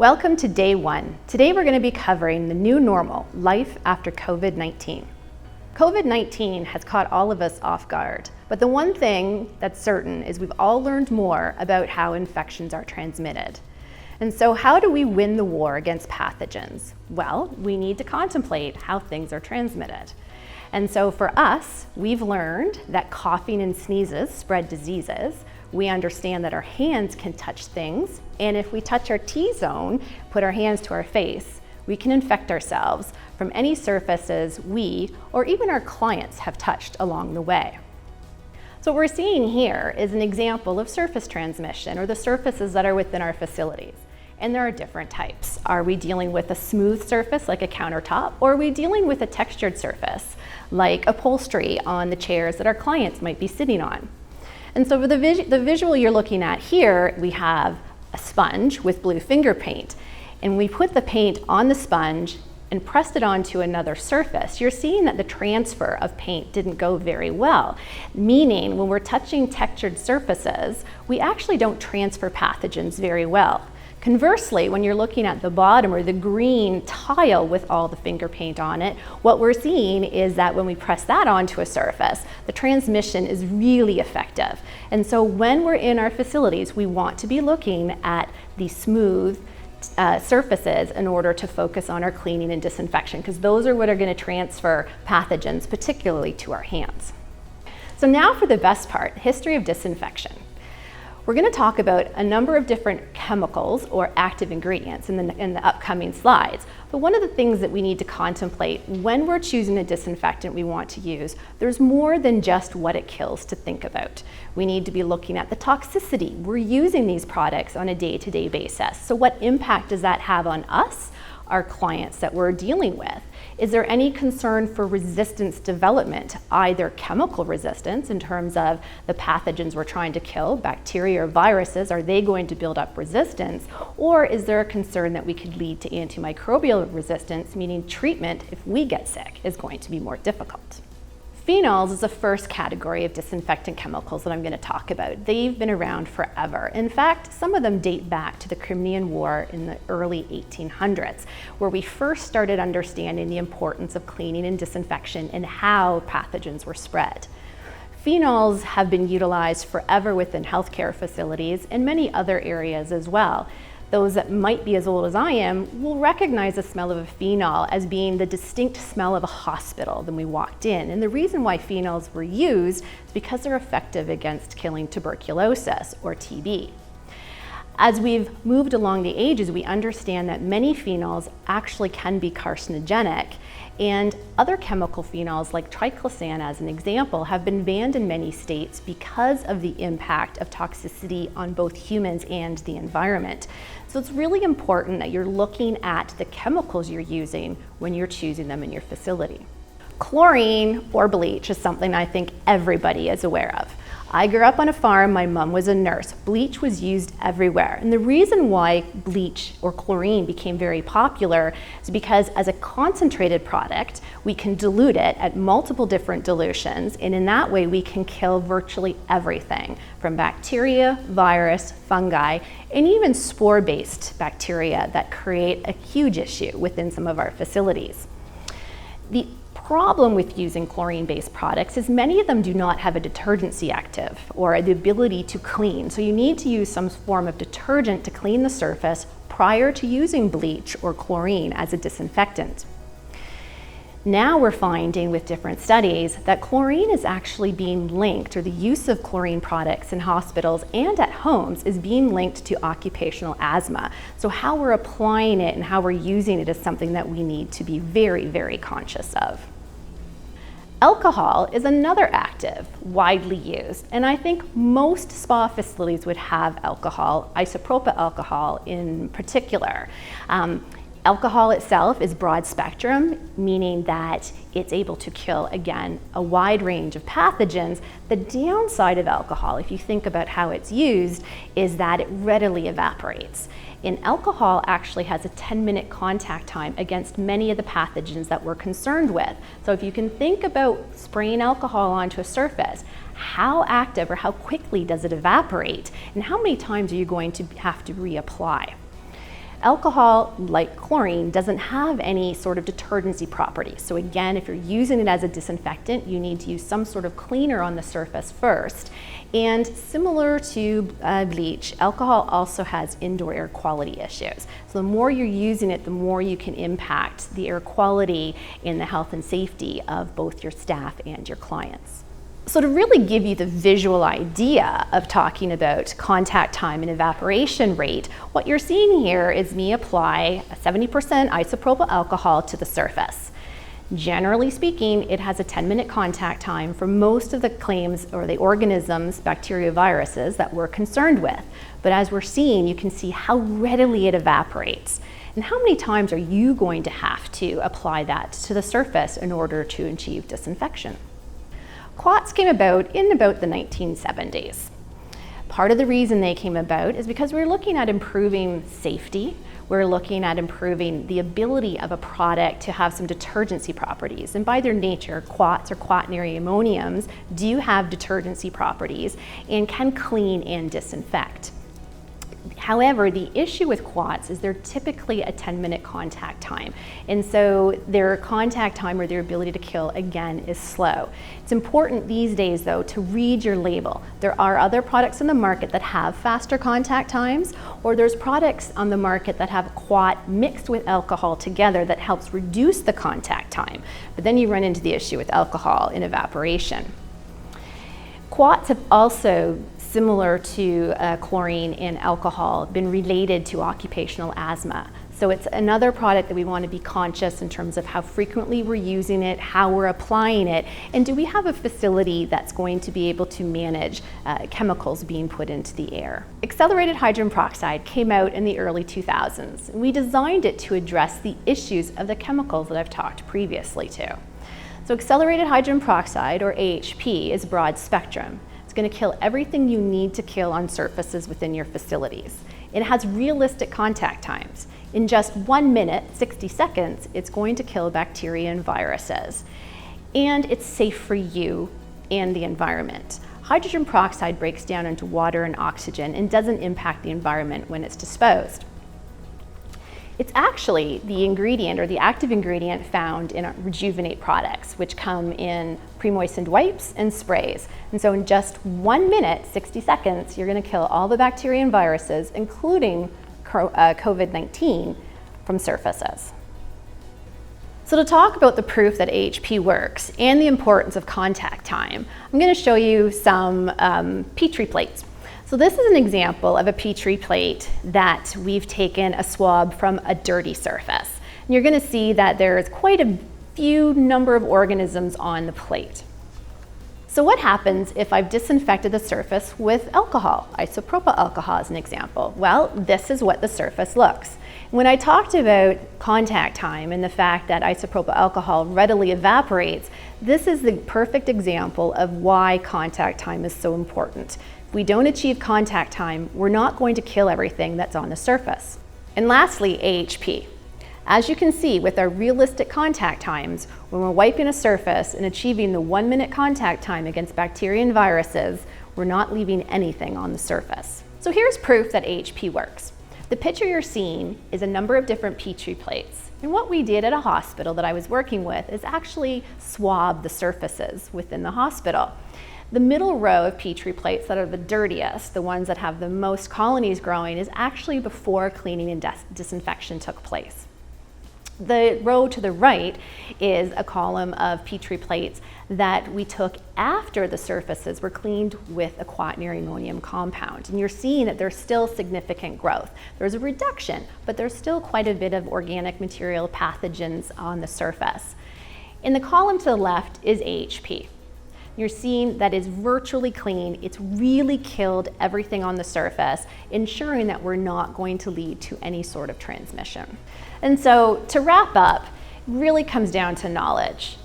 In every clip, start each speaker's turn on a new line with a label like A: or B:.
A: Welcome to day one. Today we're going to be covering the new normal, life after COVID-19. COVID-19 has caught all of us off guard, but the one thing that's certain is we've all learned more about how infections are transmitted. And so how do we win the war against pathogens? Well, we need to contemplate how things are transmitted. And so for us, we've learned that coughing and sneezes spread diseases. We understand that our hands can touch things, and if we touch our T-zone, put our hands to our face, we can infect ourselves from any surfaces we or even our clients have touched along the way. So what we're seeing here is an example of surface transmission, or the surfaces that are within our facilities. And there are different types. Are we dealing with a smooth surface like a countertop, or are we dealing with a textured surface like upholstery on the chairs that our clients might be sitting on? And so for the visual you're looking at here, we have a sponge with blue finger paint. And we put the paint on the sponge and pressed it onto another surface. You're seeing that the transfer of paint didn't go very well, meaning when we're touching textured surfaces, we actually don't transfer pathogens very well. Conversely, when you're looking at the bottom or the green tile with all the finger paint on it, what we're seeing is that when we press that onto a surface, the transmission is really effective. And so when we're in our facilities, we want to be looking at the smooth surfaces in order to focus on our cleaning and disinfection, because those are what are going to transfer pathogens, particularly to our hands. So now for the best part, history of disinfection. We're going to talk about a number of different chemicals or active ingredients in the upcoming slides. But one of the things that we need to contemplate when we're choosing a disinfectant we want to use, there's more than just what it kills to think about. We need to be looking at the toxicity. We're using these products on a day-to-day basis. So what impact does that have on us, our clients that we're dealing with? Is there any concern for resistance development, either chemical resistance in terms of the pathogens we're trying to kill, bacteria or viruses, are they going to build up resistance? Or is there a concern that we could lead to antimicrobial resistance, meaning treatment, if we get sick, is going to be more difficult? Phenols is the first category of disinfectant chemicals that I'm going to talk about. They've been around forever. In fact, some of them date back to the Crimean War in the early 1800s, where we first started understanding the importance of cleaning and disinfection and how pathogens were spread. Phenols have been utilized forever within healthcare facilities and many other areas as well. Those that might be as old as I am will recognize the smell of a phenol as being the distinct smell of a hospital when we walked in. And the reason why phenols were used is because they're effective against killing tuberculosis or TB. As we've moved along the ages, we understand that many phenols actually can be carcinogenic, and other chemical phenols like triclosan, as an example, have been banned in many states because of the impact of toxicity on both humans and the environment. So it's really important that you're looking at the chemicals you're using when you're choosing them in your facility. Chlorine or bleach is something I think everybody is aware of. I grew up on a farm, my mom was a nurse. Bleach was used everywhere. And the reason why bleach or chlorine became very popular is because as a concentrated product, we can dilute it at multiple different dilutions, and in that way we can kill virtually everything from bacteria, virus, fungi, and even spore-based bacteria that create a huge issue within some of our facilities. The problem with using chlorine-based products is many of them do not have a detergency active or the ability to clean. So you need to use some form of detergent to clean the surface prior to using bleach or chlorine as a disinfectant. Now we're finding with different studies that chlorine is actually being linked, or the use of chlorine products in hospitals and at homes is being linked to occupational asthma. So how we're applying it and how we're using it is something that we need to be very, very conscious of. Alcohol is another active, widely used, and I think most spa facilities would have alcohol, isopropyl alcohol in particular. Alcohol itself is broad spectrum, meaning that it's able to kill, again, a wide range of pathogens. The downside of alcohol, if you think about how it's used, is that it readily evaporates. And alcohol actually has a 10-minute contact time against many of the pathogens that we're concerned with. So if you can think about spraying alcohol onto a surface, how active or how quickly does it evaporate? And how many times are you going to have to reapply? Alcohol, like chlorine, doesn't have any sort of detergency property. So again, if you're using it as a disinfectant, you need to use some sort of cleaner on the surface first. And similar to bleach, alcohol also has indoor air quality issues. So the more you're using it, the more you can impact the air quality and the health and safety of both your staff and your clients. So to really give you the visual idea of talking about contact time and evaporation rate, what you're seeing here is me apply a 70% isopropyl alcohol to the surface. Generally speaking, it has a 10-minute contact time for most of the claims or the organisms, bacteria, viruses that we're concerned with. But as we're seeing, you can see how readily it evaporates. And how many times are you going to have to apply that to the surface in order to achieve disinfection? Quats came about in about the 1970s. Part of the reason they came about is because we're looking at improving safety. We're looking at improving the ability of a product to have some detergency properties. And by their nature, quats or quaternary ammoniums do have detergency properties and can clean and disinfect. However, the issue with quats is they're typically a 10-minute contact time. And so their contact time or their ability to kill, again, is slow. It's important these days, though, to read your label. There are other products in the market that have faster contact times, or there's products on the market that have quat mixed with alcohol together that helps reduce the contact time. But then you run into the issue with alcohol in evaporation. Quats have also, similar to chlorine and alcohol, been related to occupational asthma. So it's another product that we want to be conscious in terms of how frequently we're using it, how we're applying it, and do we have a facility that's going to be able to manage chemicals being put into the air. Accelerated hydrogen peroxide came out in the early 2000s. We designed it to address the issues of the chemicals that I've talked previously to. So accelerated hydrogen peroxide, or AHP, is broad spectrum. It's going to kill everything you need to kill on surfaces within your facilities. It has realistic contact times. In just 1 minute, 60 seconds, it's going to kill bacteria and viruses. And it's safe for you and the environment. Hydrogen peroxide breaks down into water and oxygen and doesn't impact the environment when it's disposed. It's actually the ingredient or the active ingredient found in our Rejuvenate products, which come in pre-moistened wipes and sprays. And so in just 1 minute, 60 seconds, you're going to kill all the bacteria and viruses, including COVID-19, from surfaces. So to talk about the proof that AHP works and the importance of contact time, I'm going to show you some Petri plates. So this is an example of a Petri plate that we've taken a swab from a dirty surface. And you're going to see that there's quite a few number of organisms on the plate. So what happens if I've disinfected the surface with alcohol, isopropyl alcohol as an example? Well, this is what the surface looks. When I talked about contact time and the fact that isopropyl alcohol readily evaporates, this is the perfect example of why contact time is so important. If we don't achieve contact time, we're not going to kill everything that's on the surface. And lastly, AHP. As you can see with our realistic contact times, when we're wiping a surface and achieving the 1 minute contact time against bacteria and viruses, we're not leaving anything on the surface. So here's proof that AHP works. The picture you're seeing is a number of different Petri plates. And what we did at a hospital that I was working with is actually swab the surfaces within the hospital. The middle row of Petri plates that are the dirtiest, the ones that have the most colonies growing, is actually before cleaning and disinfection took place. The row to the right is a column of Petri plates that we took after the surfaces were cleaned with a quaternary ammonium compound. And you're seeing that there's still significant growth. There's a reduction, but there's still quite a bit of organic material, pathogens on the surface. In the column to the left is AHP. You're seeing that it's virtually clean. It's really killed everything on the surface, ensuring that we're not going to lead to any sort of transmission. And so to wrap up, it really comes down to knowledge.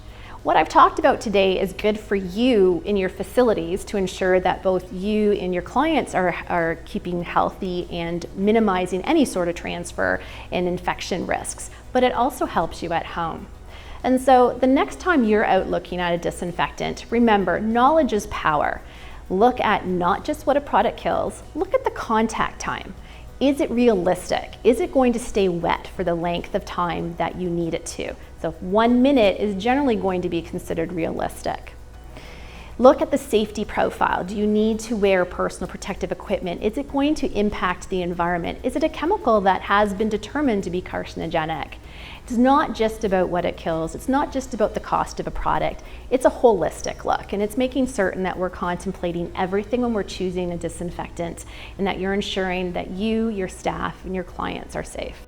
A: What I've talked about today is good for you in your facilities to ensure that both you and your clients are keeping healthy and minimizing any sort of transfer and infection risks, but it also helps you at home. And so the next time you're out looking at a disinfectant, remember, knowledge is power. Look at not just what a product kills, look at the contact time. is it realistic? Is it going to stay wet for the length of time that you need it to? So 1 minute is generally going to be considered realistic. Look at the safety profile. Do you need to wear personal protective equipment? Is it going to impact the environment? Is it a chemical that has been determined to be carcinogenic? It's not just about what it kills. It's not just about the cost of a product. It's a holistic look, and it's making certain that we're contemplating everything when we're choosing a disinfectant and that you're ensuring that you, your staff, and your clients are safe.